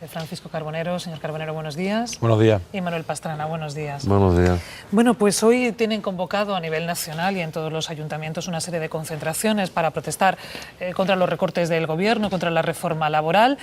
Francisco Carbonero. Señor Carbonero, buenos días. Buenos días. Y Manuel Pastrana, buenos días. Buenos días. Bueno, pues hoy tienen convocado a nivel nacional y en todos los ayuntamientos una serie de concentraciones para protestar contra los recortes del Gobierno, contra la reforma laboral,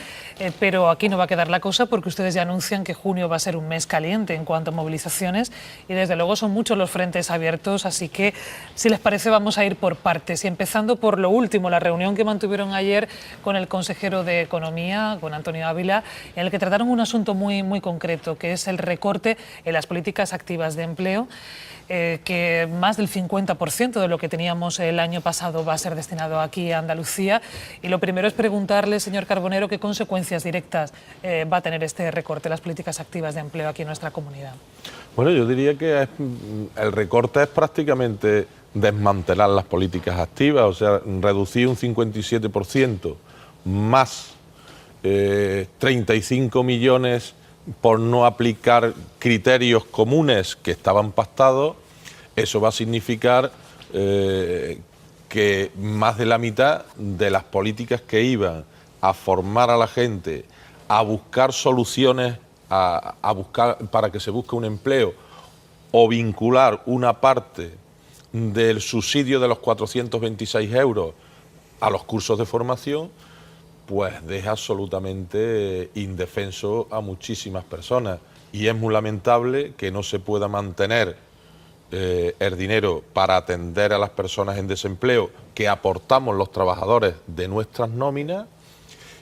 pero aquí no va a quedar la cosa porque ustedes ya anuncian que junio va a ser un mes caliente en cuanto a movilizaciones y desde luego son muchos los frentes abiertos, así que si les parece vamos a ir por partes y empezando por lo último, la reunión que mantuvieron ayer con el consejero de Economía, con Antonio Ávila, en el que trataron un asunto muy concreto, que es el recorte en las políticas activas de empleo, que más del 50% de lo que teníamos el año pasado va a ser destinado aquí a Andalucía. Y lo primero es preguntarle, señor Carbonero, qué consecuencias directas va a tener este recorte en las políticas activas de empleo aquí en nuestra comunidad. Bueno, yo diría que el recorte es prácticamente desmantelar las políticas activas, o sea, reducir un 57% más 35 millones por no aplicar criterios comunes que estaban pactados. Eso va a significar que más de la mitad de las políticas que iban a formar a la gente, a buscar soluciones, a buscar para que se busque un empleo o vincular una parte del subsidio de los 426 euros a los cursos de formación, pues deja absolutamente indefenso a muchísimas personas. Y es muy lamentable que no se pueda mantener el dinero para atender a las personas en desempleo que aportamos los trabajadores de nuestras nóminas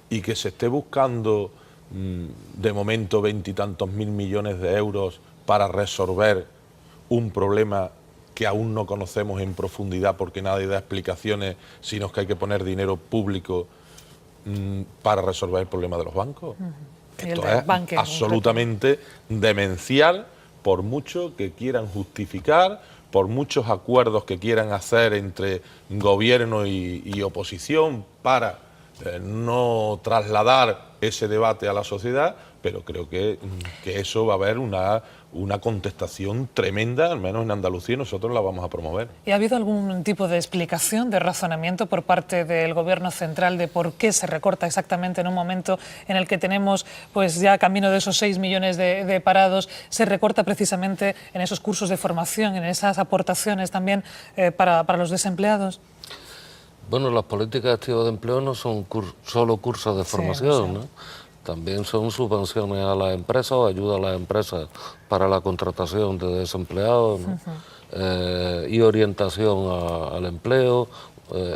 y que se esté buscando de momento 20 y tantos mil millones de euros para resolver un problema que aún no conocemos en profundidad porque nadie da explicaciones, sino que hay que poner dinero público para resolver el problema de los bancos. Esto es absolutamente demencial, por mucho que quieran justificar, por muchos acuerdos que quieran hacer entre gobierno y oposición para no trasladar ese debate a la sociedad, pero creo que eso va a haber una contestación tremenda, al menos en Andalucía, y nosotros la vamos a promover. ¿Y ha habido algún tipo de explicación, de razonamiento por parte del Gobierno central de por qué se recorta exactamente en un momento en el que tenemos pues ya camino de esos 6 millones de parados, se recorta precisamente en esos cursos de formación, en esas aportaciones también para los desempleados? Bueno, las políticas activas de empleo no son solo cursos de formación, sí. ¿no? También son subvenciones a las empresas o ayuda a las empresas para la contratación de desempleados, ¿no? Y orientación al empleo,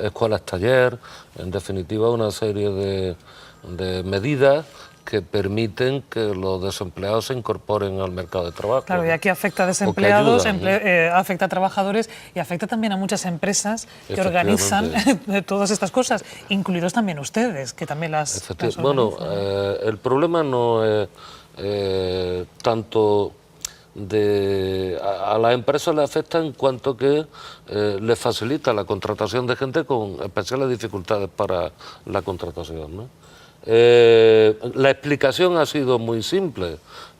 escuelas taller, en definitiva una serie de medidas que permiten que los desempleados se incorporen al mercado de trabajo. Claro, y aquí afecta a desempleados, afecta a trabajadores y afecta también a muchas empresas que organizan todas estas cosas, incluidos también ustedes, que también las organizan. Bueno, el problema no es tanto a las empresas le afecta en cuanto que les facilita la contratación de gente con especiales dificultades para la contratación, ¿no? La explicación ha sido muy simple.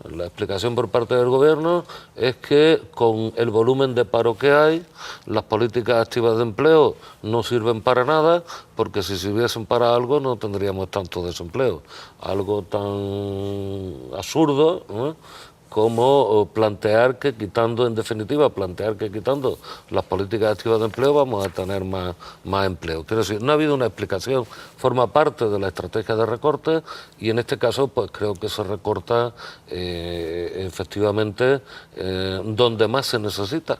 La explicación por parte del Gobierno es que con el volumen de paro que hay, las políticas activas de empleo no sirven para nada, porque si sirviesen para algo no tendríamos tanto desempleo. Algo tan absurdo, ¿no?, como plantear que quitando las políticas activas de empleo vamos a tener más empleo. Quiero decir, no ha habido una explicación, forma parte de la estrategia de recorte y en este caso pues creo que se recorta efectivamente donde más se necesita.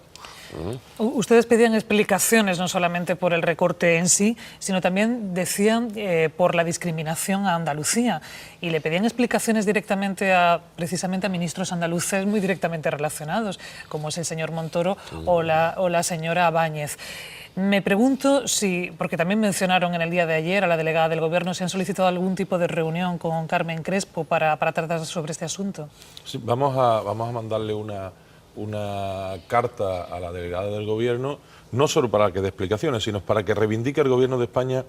Ustedes pedían explicaciones no solamente por el recorte en sí, sino también decían por la discriminación a Andalucía y le pedían explicaciones directamente precisamente a ministros andaluces muy directamente relacionados, como es el señor Montoro o la señora Báñez. Me pregunto si, porque también mencionaron en el día de ayer a la delegada del Gobierno, si han solicitado algún tipo de reunión con Carmen Crespo para tratar sobre este asunto. Sí, vamos a mandarle una carta a la delegada del Gobierno, no solo para que dé explicaciones, sino para que reivindique el Gobierno de España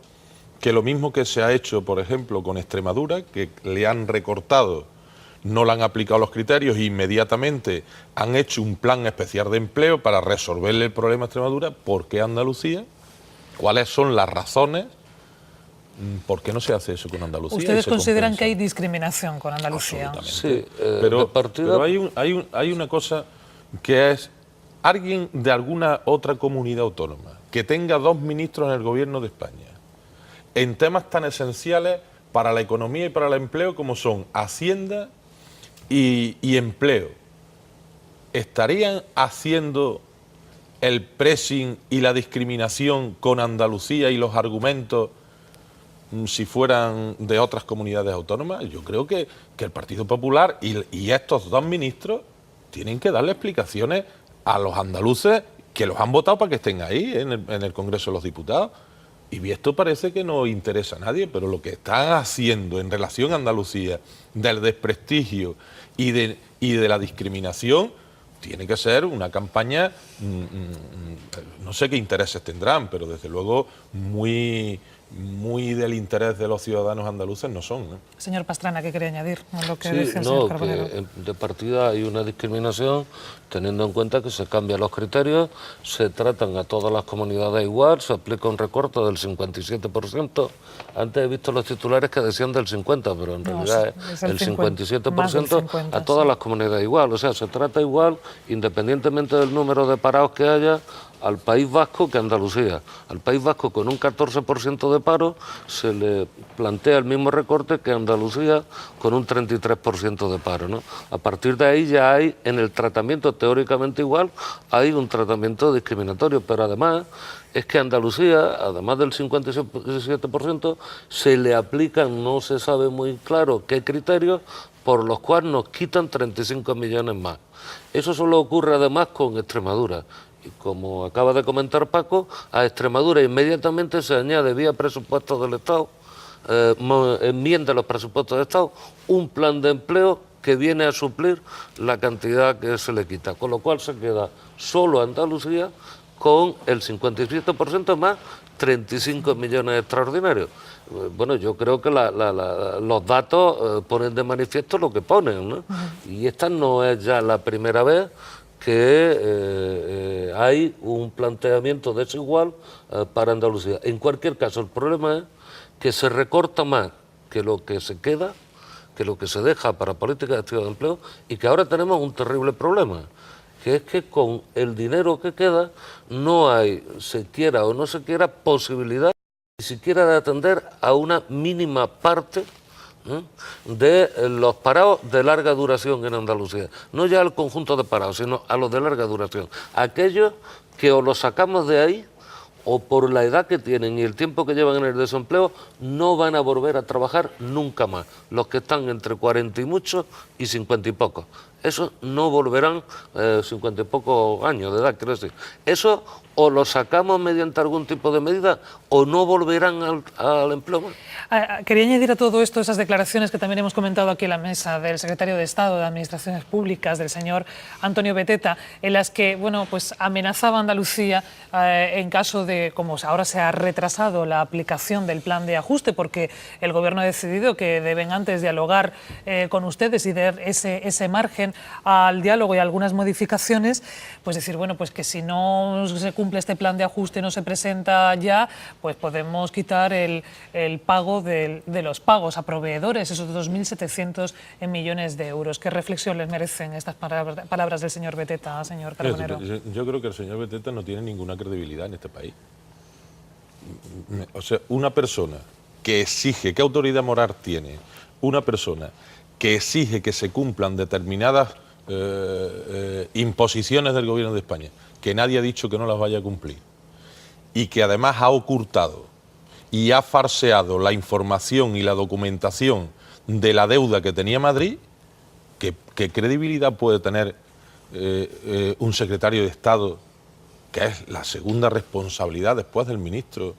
que lo mismo que se ha hecho, por ejemplo, con Extremadura, que le han recortado, no le han aplicado los criterios e inmediatamente han hecho un plan especial de empleo para resolverle el problema a Extremadura. ¿Por qué Andalucía? ¿Cuáles son las razones ¿por qué no se hace eso con Andalucía? ¿Ustedes consideran que hay discriminación con Andalucía? Absolutamente. Sí, pero partida... hay una cosa que es, alguien de alguna otra comunidad autónoma que tenga 2 ministros en el gobierno de España, en temas tan esenciales para la economía y para el empleo como son Hacienda y empleo, ¿estarían haciendo el pressing y la discriminación con Andalucía y los argumentos si fueran de otras comunidades autónomas? Yo creo que el Partido Popular y estos 2 ministros tienen que darle explicaciones a los andaluces que los han votado para que estén ahí en el Congreso de los Diputados. Y esto parece que no interesa a nadie, pero lo que están haciendo en relación a Andalucía, del desprestigio y de la discriminación, tiene que ser una campaña, no sé qué intereses tendrán, pero desde luego muy del interés de los ciudadanos andaluces no son, ¿no? Señor Pastrana, ¿qué quiere añadir a lo que Sí, dice el no, señor Carbonero? que de partida hay una discriminación, teniendo en cuenta que se cambian los criterios, se tratan a todas las comunidades igual, se aplica un recorte del 57%. Antes he visto los titulares que decían del 50%, pero en realidad es el 57% más del 50, a todas sí. las comunidades igual. O sea, se trata igual, independientemente del número de parados que haya, al País Vasco que a Andalucía. Al País Vasco, con un 14% de paro, se le plantea el mismo recorte que a Andalucía, con un 33% de paro, ¿no? A partir de ahí ya hay, en el tratamiento teóricamente igual, hay un tratamiento discriminatorio, pero además es que a Andalucía, además del 57%, se le aplican, no se sabe muy claro qué criterios, por los cuales nos quitan 35 millones más. Eso solo ocurre además con Extremadura. Y como acaba de comentar Paco, a Extremadura inmediatamente se añade vía presupuestos del Estado, enmienda los presupuestos del Estado, un plan de empleo que viene a suplir la cantidad que se le quita, con lo cual se queda solo Andalucía con el 57% más 35 millones extraordinarios. Bueno, yo creo que los datos ponen de manifiesto lo que ponen, ¿no? Y esta no es ya la primera vez que hay un planteamiento desigual para Andalucía. En cualquier caso, el problema es que se recorta más que lo que se queda, que lo que se deja para políticas activas de empleo, y que ahora tenemos un terrible problema, que es que con el dinero que queda no hay, se quiera o no se quiera, posibilidad ni siquiera de atender a una mínima parte de los parados de larga duración en Andalucía. No ya al conjunto de parados, sino a los de larga duración. Aquellos que o los sacamos de ahí, o por la edad que tienen y el tiempo que llevan en el desempleo, no van a volver a trabajar nunca más. Los que están entre 40 y muchos y 50 y pocos. Esos no volverán 50 y pocos años de edad, quiero decir. Eso o lo sacamos mediante algún tipo de medida o no volverán al empleo. Quería añadir a todo esto esas declaraciones que también hemos comentado aquí en la mesa del secretario de Estado de Administraciones Públicas, del señor Antonio Beteta, en las que pues amenazaba a Andalucía en caso de, como ahora se ha retrasado la aplicación del plan de ajuste, porque el Gobierno ha decidido que deben antes dialogar con ustedes y dar ese margen al diálogo y algunas modificaciones, pues decir, bueno, pues que si no se cumple este plan de ajuste, no se presenta ya, pues podemos quitar el pago de los pagos a proveedores, esos 2.700 millones de euros. ¿Qué reflexión les merecen estas palabras del señor Beteta, señor Carbonero? Yo creo que el señor Beteta no tiene ninguna credibilidad en este país. O sea, una persona que exige, ¿qué autoridad moral tiene? Una persona que exige que se cumplan determinadas imposiciones del Gobierno de España, que nadie ha dicho que no las vaya a cumplir, y que además ha ocultado y ha falseado la información y la documentación de la deuda que tenía Madrid, ¿qué credibilidad puede tener un secretario de Estado, que es la segunda responsabilidad después del ministro,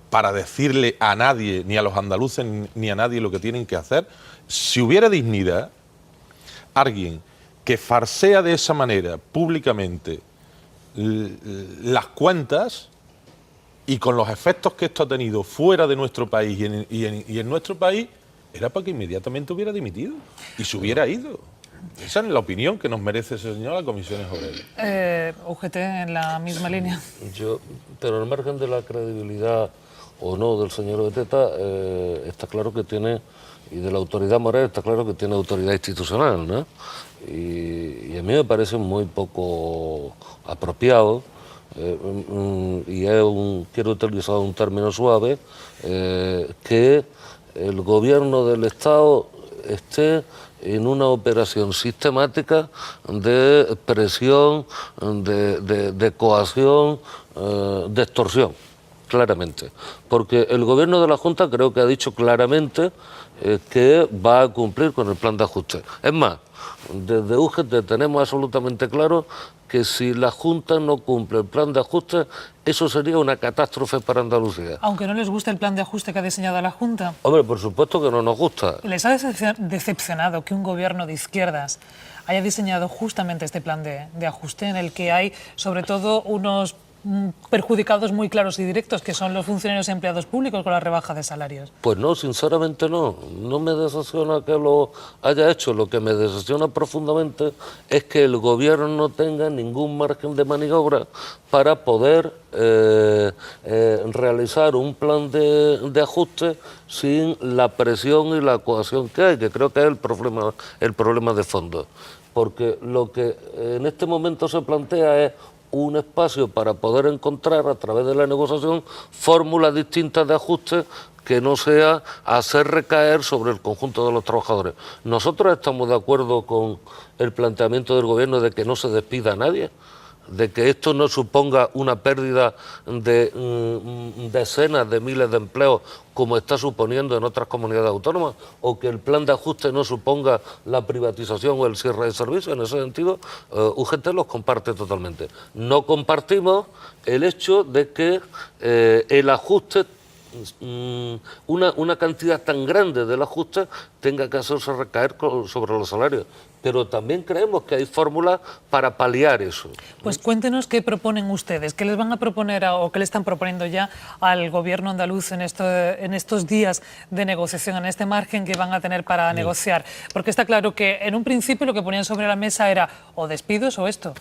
para decirle a nadie, ni a los andaluces ni a nadie lo que tienen que hacer? Si hubiera dignidad, alguien que falsea de esa manera públicamente las cuentas, y con los efectos que esto ha tenido fuera de nuestro país y en nuestro país, era para que inmediatamente hubiera dimitido y se hubiera ido. Esa es la opinión que nos merece ese señor a las comisiones obreras. UGT en la misma línea. Pero al margen de la credibilidad o no del señor Beteta, está claro que tiene, y de la autoridad moral está claro que tiene autoridad institucional, ¿no? Y a mí me parece muy poco apropiado, y quiero utilizar un término suave, que el gobierno del Estado esté en una operación sistemática de presión, de coacción, de extorsión, claramente. Porque el gobierno de la Junta creo que ha dicho claramente que va a cumplir con el plan de ajuste. Es más, desde UGT tenemos absolutamente claro que si la Junta no cumple el plan de ajuste, eso sería una catástrofe para Andalucía. Aunque no les guste el plan de ajuste que ha diseñado la Junta. Hombre, por supuesto que no nos gusta. ¿Les ha decepcionado que un gobierno de izquierdas haya diseñado justamente este plan de ajuste en el que hay sobre todo unos perjudicados muy claros y directos, que son los funcionarios y empleados públicos con la rebaja de salarios? Pues no, sinceramente no. No me decepciona que lo haya hecho. Lo que me decepciona profundamente es que el gobierno no tenga ningún margen de maniobra para poder realizar un plan de ajuste sin la presión y la coacción que hay, que creo que es el problema de fondo. Porque lo que en este momento se plantea es un espacio para poder encontrar a través de la negociación fórmulas distintas de ajuste que no sea hacer recaer sobre el conjunto de los trabajadores. Nosotros estamos de acuerdo con el planteamiento del gobierno de que no se despida a nadie, de que esto no suponga una pérdida de decenas de miles de empleos como está suponiendo en otras comunidades autónomas, o que el plan de ajuste no suponga la privatización o el cierre de servicios. En ese sentido, UGT los comparte totalmente. No compartimos el hecho de que el ajuste, una cantidad tan grande del ajuste tenga que hacerse recaer sobre los salarios. Pero también creemos que hay fórmulas para paliar eso. Pues cuéntenos qué proponen ustedes, qué les van a proponer o qué le están proponiendo ya al gobierno andaluz en estos días de negociación, en este margen que van a tener para negociar. Porque está claro que en un principio lo que ponían sobre la mesa era o despidos o esto.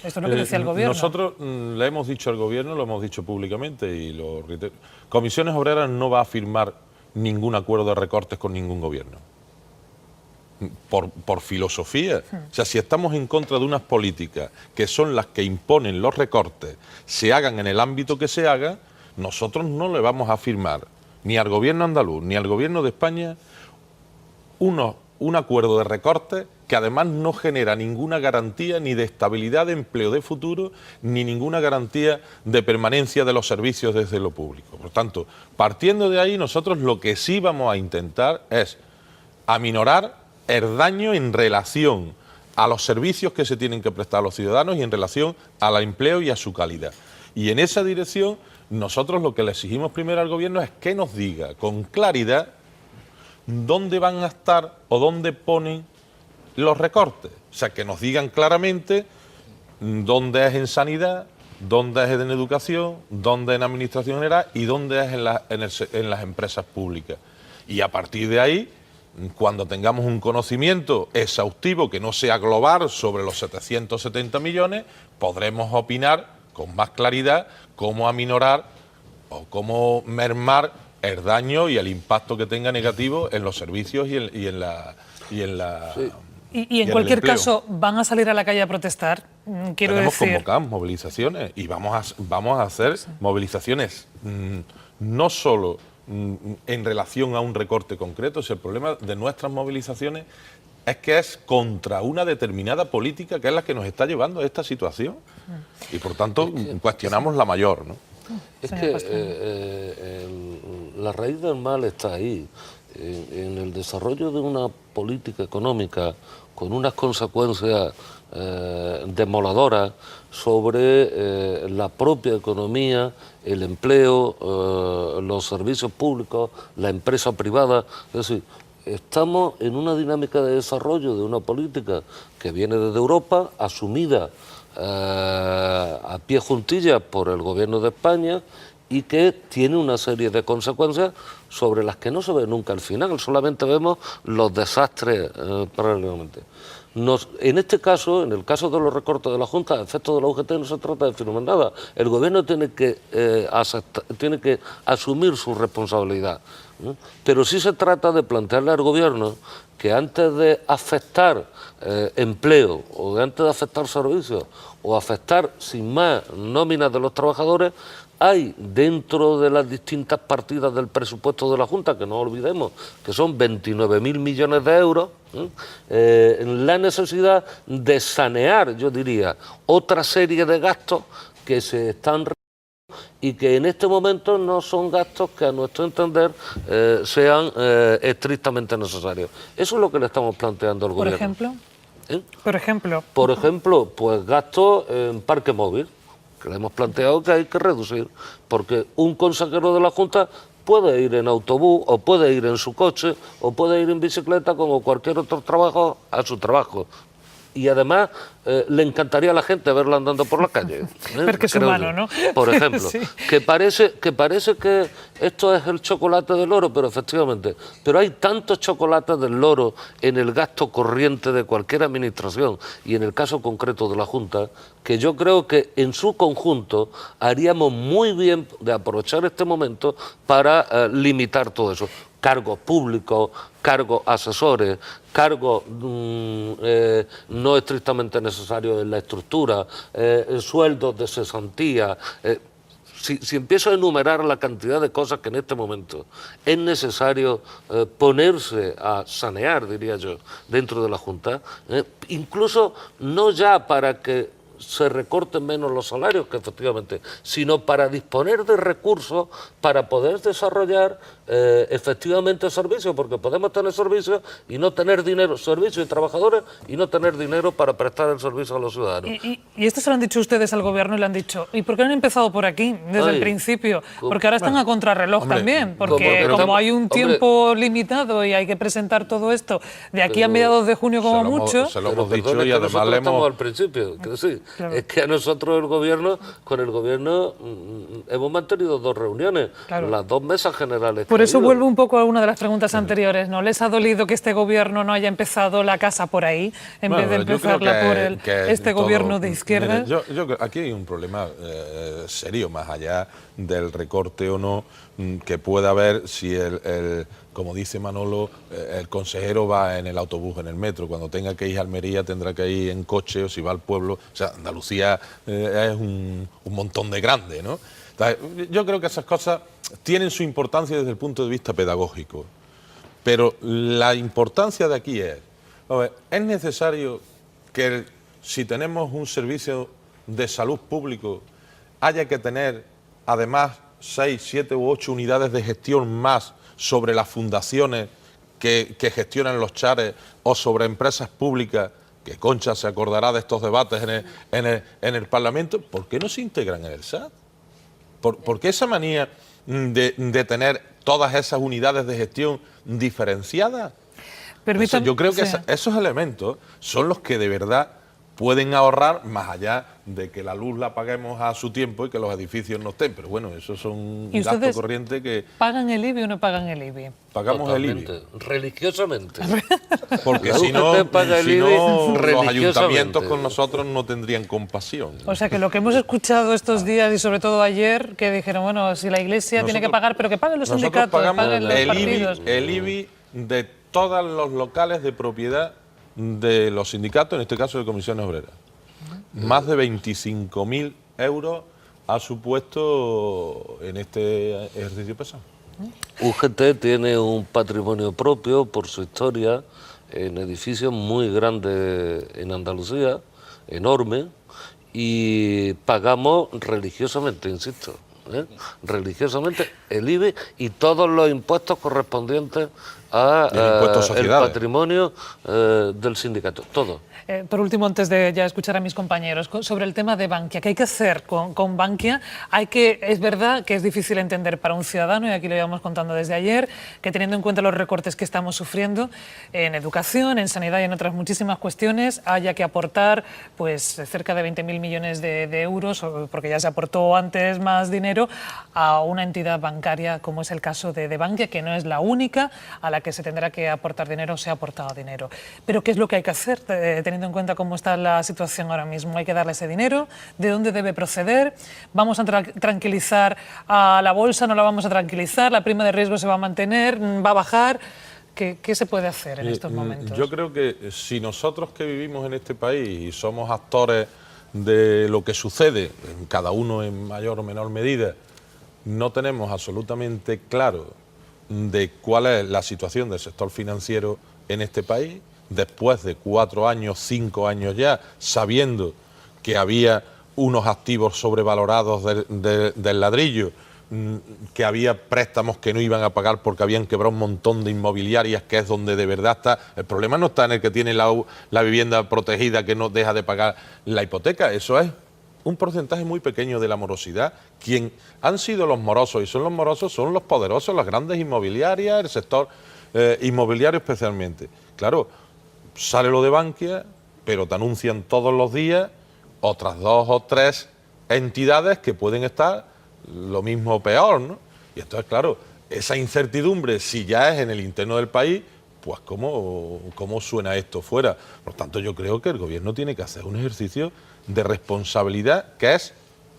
Esto es lo que decía el gobierno. Nosotros le hemos dicho al gobierno, lo hemos dicho públicamente y lo reitero. Comisiones Obreras no va a firmar ningún acuerdo de recortes con ningún gobierno. Por filosofía. O sea, si estamos en contra de unas políticas que son las que imponen los recortes, se hagan en el ámbito que se haga, nosotros no le vamos a firmar ni al gobierno andaluz ni al gobierno de España un acuerdo de recortes que además no genera ninguna garantía ni de estabilidad de empleo de futuro, ni ninguna garantía de permanencia de los servicios desde lo público. Por tanto, partiendo de ahí, nosotros lo que sí vamos a intentar es aminorar el daño en relación a los servicios que se tienen que prestar a los ciudadanos y en relación al empleo y a su calidad. Y en esa dirección, nosotros lo que le exigimos primero al gobierno es que nos diga con claridad dónde van a estar o dónde ponen los recortes. O sea, que nos digan claramente dónde es en sanidad, dónde es en educación, dónde en administración general y dónde es en las empresas públicas. Y a partir de ahí, cuando tengamos un conocimiento exhaustivo que no sea global sobre los 770 millones, podremos opinar con más claridad cómo aminorar o cómo mermar el daño y el impacto que tenga negativo en los servicios y en la Sí. Y en cualquier caso, ¿van a salir a la calle a protestar? Tenemos convocadas movilizaciones y vamos a hacer movilizaciones no solo en relación a un recorte concreto. Si el problema de nuestras movilizaciones es que es contra una determinada política que es la que nos está llevando a esta situación y por tanto cuestionamos la mayor, ¿no? Es que la raíz del mal está ahí, en el desarrollo de una política económica con unas consecuencias demoladoras sobre la propia economía, el empleo, los servicios públicos, la empresa privada. Es decir, estamos en una dinámica de desarrollo de una política que viene desde Europa, asumida a pie juntillas por el gobierno de España y que tiene una serie de consecuencias sobre las que no se ve nunca al final, solamente vemos los desastres paralelamente. En este caso, en el caso de los recortes de la Junta, a efectos de la UGT no se trata de firmar nada. El Gobierno tiene que asumir su responsabilidad, ¿no? Pero sí se trata de plantearle al Gobierno que antes de afectar empleo, o de antes de afectar servicios, o afectar sin más nóminas de los trabajadores, hay dentro de las distintas partidas del presupuesto de la Junta, que no olvidemos que son 29.000 millones de euros, la necesidad de sanear, yo diría, otra serie de gastos que se están y que en este momento no son gastos que a nuestro entender sean estrictamente necesarios. Eso es lo que le estamos planteando al Gobierno. ¿Por ejemplo? ¿Eh? Por ejemplo. Por ejemplo, pues gastos en parque móvil, que le hemos planteado que hay que reducir, porque un consejero de la Junta puede ir en autobús, o puede ir en su coche, o puede ir en bicicleta, como cualquier otro trabajo, a su trabajo. Y además le encantaría a la gente verla andando por la calle. Porque es humano, ¿no? Por ejemplo, Sí. que parece que esto es el chocolate del loro, pero efectivamente, pero hay tantos chocolates del loro en el gasto corriente de cualquier administración, y en el caso concreto de la Junta, que yo creo que en su conjunto haríamos muy bien de aprovechar este momento para limitar todo eso. Cargos públicos, cargos asesores, cargos no estrictamente necesarios en la estructura, sueldos de cesantía. Si empiezo a enumerar la cantidad de cosas que en este momento es necesario ponerse a sanear, diría yo, dentro de la Junta, incluso no ya para que se recorten menos los salarios, que efectivamente, sino para disponer de recursos para poder desarrollar efectivamente servicios, porque podemos tener servicios y no tener dinero, servicios y trabajadores, y no tener dinero para prestar el servicio a los ciudadanos. Y esto se lo han dicho ustedes al Gobierno y le han dicho, ¿y por qué no han empezado por aquí desde el principio? Porque ahora están a contrarreloj también, porque como hay un tiempo limitado y hay que presentar todo esto de aquí a mediados de junio como mucho... Se lo hemos Pero dicho y además le estamos hemos... al principio, que sí. Claro. Es que a nosotros con el gobierno hemos mantenido 2 reuniones, Claro. las 2 mesas generales. Por eso ha habido. vuelvo un poco a una de las preguntas anteriores. ¿No les ha dolido que este Gobierno no haya empezado la casa por ahí, en vez de empezarla por este Gobierno de izquierdas? Mire, yo creo que aquí hay un problema serio, más allá del recorte o no, que pueda haber si como dice Manolo, el consejero va en el autobús, en el metro. Cuando tenga que ir a Almería tendrá que ir en coche, o si va al pueblo. O sea, Andalucía es un montón de grande, ¿no? Entonces, yo creo que esas cosas tienen su importancia desde el punto de vista pedagógico. Pero la importancia de aquí es necesario que si tenemos un servicio de salud público haya que tener además 6, 7 u 8 unidades de gestión más sobre las fundaciones que gestionan los chares o sobre empresas públicas, que Concha se acordará de estos debates en el Parlamento. ¿Por qué no se integran en el SAT? ¿Por qué esa manía de tener todas esas unidades de gestión diferenciadas? Permítame, Yo creo que sí. esos elementos son los que de verdad pueden ahorrar, más allá de que la luz la paguemos a su tiempo y que los edificios no estén. Pero bueno, eso son ¿Y gastos ustedes corrientes que pagan el IBI o no pagan el IBI? pagamos el IBI. Totalmente, religiosamente. Porque La si no, UGT paga el IBI los religiosamente. ayuntamientos con nosotros no tendrían compasión. O sea, que lo que hemos escuchado estos días y sobre todo ayer, que dijeron, bueno, si la Iglesia tiene que pagar, pero que paguen los Nosotros sindicatos, pagamos paguen los partidos. el IBI de todos los locales de propiedad de los sindicatos, en este caso de Comisiones Obreras. Más de 25.000 euros ha supuesto en este ejercicio pasado. UGT tiene un patrimonio propio por su historia en edificios muy grandes en Andalucía, enorme, y pagamos religiosamente, insisto, religiosamente el IBI y todos los impuestos correspondientes a El impuesto a el sociedades. patrimonio del sindicato, todo. Por último, antes de ya escuchar a mis compañeros, sobre el tema de Bankia, ¿qué hay que hacer con Bankia? Es verdad que es difícil entender para un ciudadano, y aquí lo íbamos contando desde ayer, que teniendo en cuenta los recortes que estamos sufriendo en educación, en sanidad y en otras muchísimas cuestiones, haya que aportar pues cerca de 20.000 millones de euros, porque ya se aportó antes más dinero, a una entidad bancaria como es el caso de Bankia, que no es la única a la que se tendrá que aportar dinero o se ha aportado dinero. Pero ¿qué es lo que hay que hacer teniendo en cuenta cómo está la situación ahora mismo? ¿Hay que darle ese dinero? ¿De dónde debe proceder? ¿Vamos a tranquilizar a la bolsa? ¿No la vamos a tranquilizar? ¿La prima de riesgo se va a mantener? ¿Va a bajar? ¿Qué se puede hacer en estos momentos? Yo creo que si nosotros que vivimos en este país y somos actores de lo que sucede, cada uno en mayor o menor medida, no tenemos absolutamente claro de cuál es la situación del sector financiero en este país, después de 4 años, 5 años ya, sabiendo que había unos activos sobrevalorados del ladrillo, que había préstamos que no iban a pagar porque habían quebrado un montón de inmobiliarias, que es donde de verdad está. El problema no está en el que tiene la vivienda protegida que no deja de pagar la hipoteca, eso es un porcentaje muy pequeño de la morosidad. Quien han sido los morosos y son los morosos son los poderosos, las grandes inmobiliarias, el sector inmobiliario especialmente. Claro, sale lo de Bankia, pero te anuncian todos los días otras 2 o 3 entidades que pueden estar lo mismo o peor, ¿no? Y entonces, claro, esa incertidumbre, si ya es en el interno del país, pues ¿cómo suena esto fuera? Por tanto, yo creo que el gobierno tiene que hacer un ejercicio de responsabilidad, que es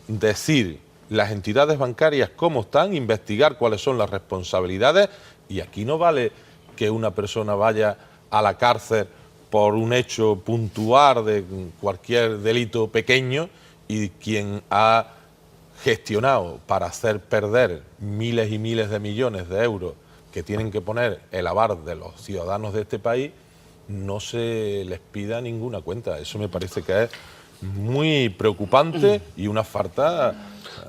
decir las entidades bancarias cómo están, investigar cuáles son las responsabilidades, y aquí no vale que una persona vaya a la cárcel por un hecho puntual de cualquier delito pequeño y quien ha gestionado para hacer perder miles y miles de millones de euros que tienen que poner el aval de los ciudadanos de este país, no se les pida ninguna cuenta. Eso me parece que es muy preocupante y una falta.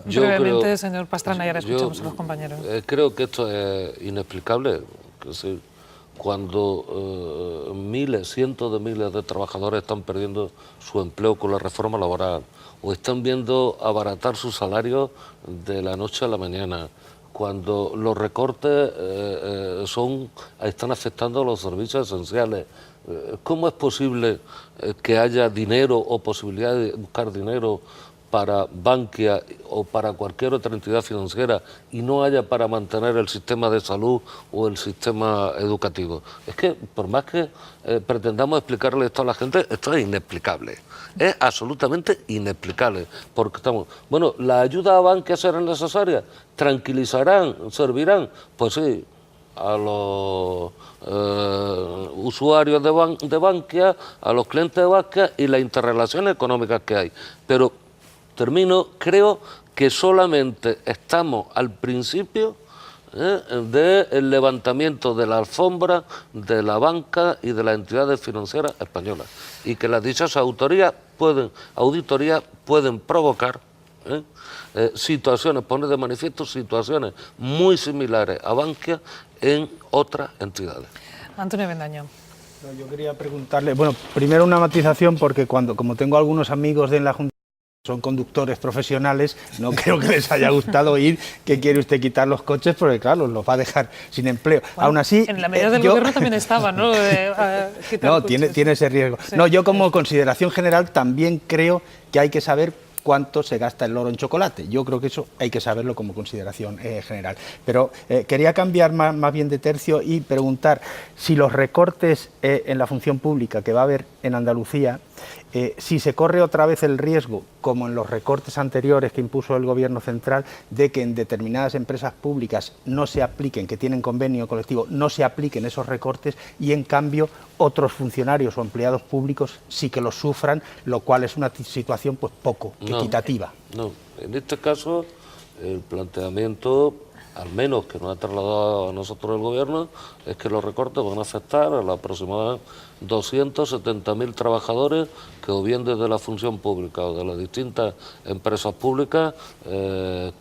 Brevemente, señor Pastrana, y ahora escuchamos a los compañeros. Creo que esto es inexplicable. Cuando miles, cientos de miles de trabajadores están perdiendo su empleo con la reforma laboral o están viendo abaratar su salario de la noche a la mañana, cuando los recortes están afectando a los servicios esenciales, ¿cómo es posible que haya dinero o posibilidad de buscar dinero para Bankia o para cualquier otra entidad financiera y no haya para mantener el sistema de salud o el sistema educativo? Es que por más que pretendamos explicarle esto a la gente, esto es inexplicable. Es absolutamente inexplicable. Porque estamos, bueno, ¿las ayudas a Bankia serán necesarias? ¿Tranquilizarán? ¿Servirán? Pues sí, a los usuarios de Bankia, a los clientes de Bankia y las interrelaciones económicas que hay. Pero termino, creo que solamente estamos al principio del levantamiento de la alfombra de la banca y de las entidades financieras españolas, y que las dichas auditorías pueden provocar situaciones, poner de manifiesto situaciones muy similares a Bankia en otras entidades. Antonio Bendaño. Yo quería preguntarle, bueno, primero una matización, porque como tengo algunos amigos de la Junta son conductores profesionales, no creo que les haya gustado oír que quiere usted quitar los coches, porque claro, los va a dejar sin empleo. Bueno, aún así, en la medida del gobierno también estaba, ¿no? No, tiene ese riesgo. Sí. No, yo como consideración general también creo que hay que saber cuánto se gasta el loro en chocolate. Yo creo que eso hay que saberlo como consideración general. Pero quería cambiar más bien de tercio y preguntar si los recortes en la función pública que va a haber en Andalucía, si se corre otra vez el riesgo, como en los recortes anteriores que impuso el Gobierno central, de que en determinadas empresas públicas no se apliquen, que tienen convenio colectivo, no se apliquen esos recortes y en cambio otros funcionarios o empleados públicos sí que los sufran, lo cual es una situación pues poco equitativa. No, en este caso el planteamiento al menos que nos ha trasladado a nosotros el Gobierno, es que los recortes van a afectar a la aproximadamente 270.000 trabajadores que o bien desde la función pública o de las distintas empresas públicas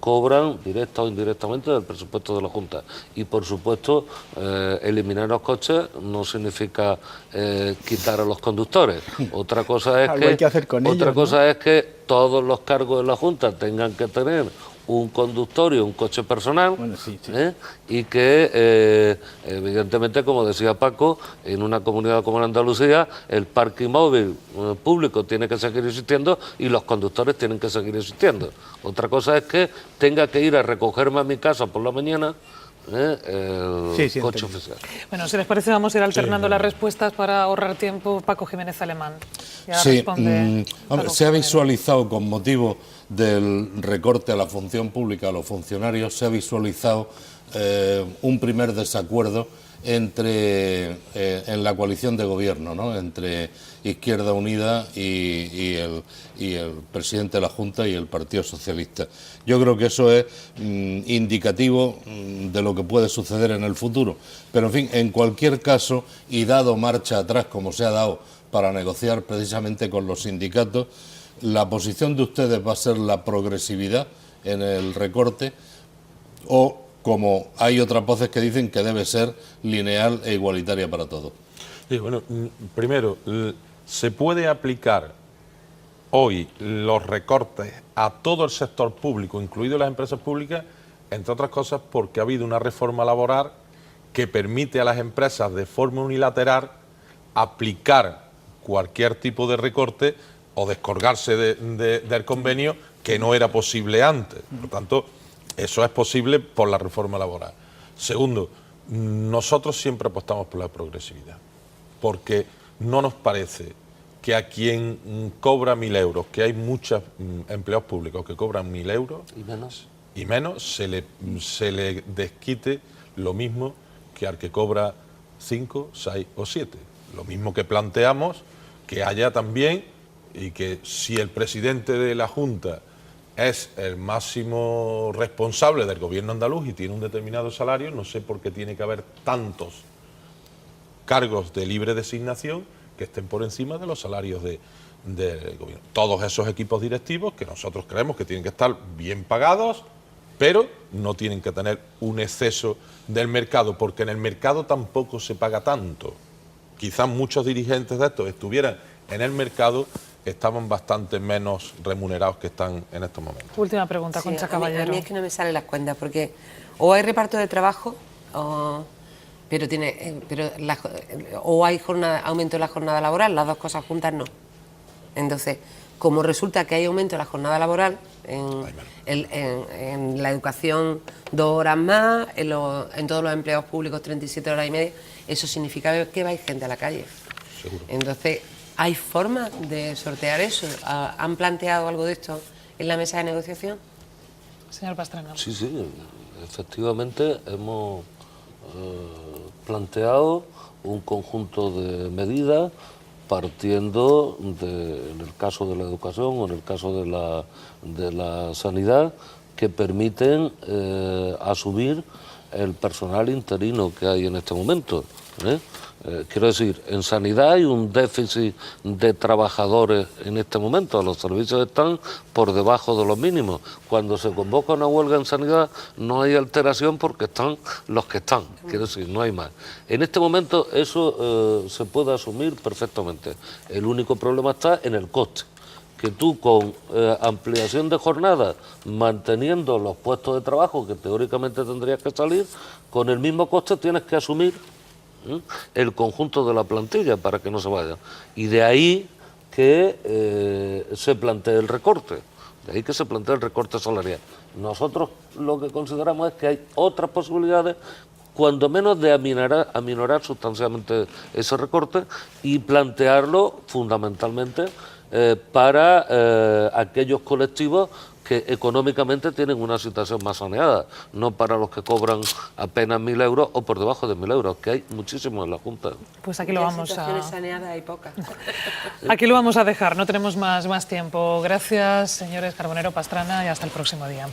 cobran directa o indirectamente del presupuesto de la Junta. Y por supuesto, eliminar los coches no significa quitar a los conductores. Otra cosa es es que todos los cargos de la Junta tengan que tener un conductor y un coche personal, bueno, sí. Y que evidentemente, como decía Paco, en una comunidad como la Andalucía el parque móvil público tiene que seguir existiendo y los conductores tienen que seguir existiendo. Otra cosa es que tenga que ir a recogerme a mi casa por la mañana el coche oficial. Bueno, si les parece, vamos a ir alternando las respuestas para ahorrar tiempo. Paco Jiménez Alemán. Sí, se ha visualizado con motivo del recorte a la función pública, a los funcionarios, se ha visualizado un primer desacuerdo en la coalición de gobierno, ¿no?, entre Izquierda Unida y el presidente de la Junta y el Partido Socialista. Yo creo que eso es indicativo de lo que puede suceder en el futuro. Pero, en fin, en cualquier caso, y dado marcha atrás, como se ha dado para negociar precisamente con los sindicatos, la posición de ustedes va a ser la progresividad en el recorte, o, como hay otras voces que dicen, que debe ser lineal e igualitaria para todos. Sí, bueno, primero, se puede aplicar hoy los recortes a todo el sector público, incluido las empresas públicas, entre otras cosas porque ha habido una reforma laboral que permite a las empresas de forma unilateral aplicar cualquier tipo de recorte o descolgarse del convenio, que no era posible antes. Por tanto, eso es posible por la reforma laboral. Segundo, nosotros siempre apostamos por la progresividad, porque no nos parece que a quien cobra 1.000 euros, que hay muchos empleados públicos que cobran 1.000 euros y menos se le desquite lo mismo que al que cobra 5, 6 o 7. Lo mismo que planteamos que haya también, y que si el presidente de la Junta es el máximo responsable del gobierno andaluz y tiene un determinado salario, no sé por qué tiene que haber tantos cargos de libre designación que estén por encima de los salarios del gobierno. Todos esos equipos directivos que nosotros creemos que tienen que estar bien pagados, pero no tienen que tener un exceso del mercado, porque en el mercado tampoco se paga tanto. Quizás muchos dirigentes de estos estuvieran en el mercado, estaban bastante menos remunerados que están en estos momentos. Última pregunta, Concha Caballero. A mí es que no me salen las cuentas, porque o hay reparto de trabajo, o hay aumento de la jornada laboral, las dos cosas juntas no. Entonces, como resulta que hay aumento de la jornada laboral, en la educación 2 horas más, en todos los empleados públicos 37 horas y media, eso significa que va a ir gente a la calle. Seguro. Entonces, ¿hay forma de sortear eso? ¿Han planteado algo de esto en la mesa de negociación? Señor Pastrana. Sí, efectivamente hemos planteado un conjunto de medidas partiendo en el caso de la educación o en el caso de la sanidad, que permiten asumir el personal interino que hay en este momento. Quiero decir, en sanidad hay un déficit de trabajadores en este momento, los servicios están por debajo de los mínimos. Cuando se convoca una huelga en sanidad no hay alteración porque están los que están, quiero decir, no hay más. En este momento eso se puede asumir perfectamente. El único problema está en el coste, que tú con ampliación de jornada, manteniendo los puestos de trabajo que teóricamente tendrías que salir, con el mismo coste tienes que asumir el conjunto de la plantilla para que no se vaya. Y de ahí que se plantee el recorte, salarial. Nosotros lo que consideramos es que hay otras posibilidades, cuando menos de aminorar sustancialmente ese recorte y plantearlo fundamentalmente para aquellos colectivos que económicamente tienen una situación más saneada, no para los que cobran apenas 1.000 euros o por debajo de 1.000 euros, que hay muchísimos en la Junta. Pues aquí lo vamos situaciones saneadas hay pocas. Aquí lo vamos a dejar, no tenemos más tiempo. Gracias, señores Carbonero, Pastrana, y hasta el próximo día.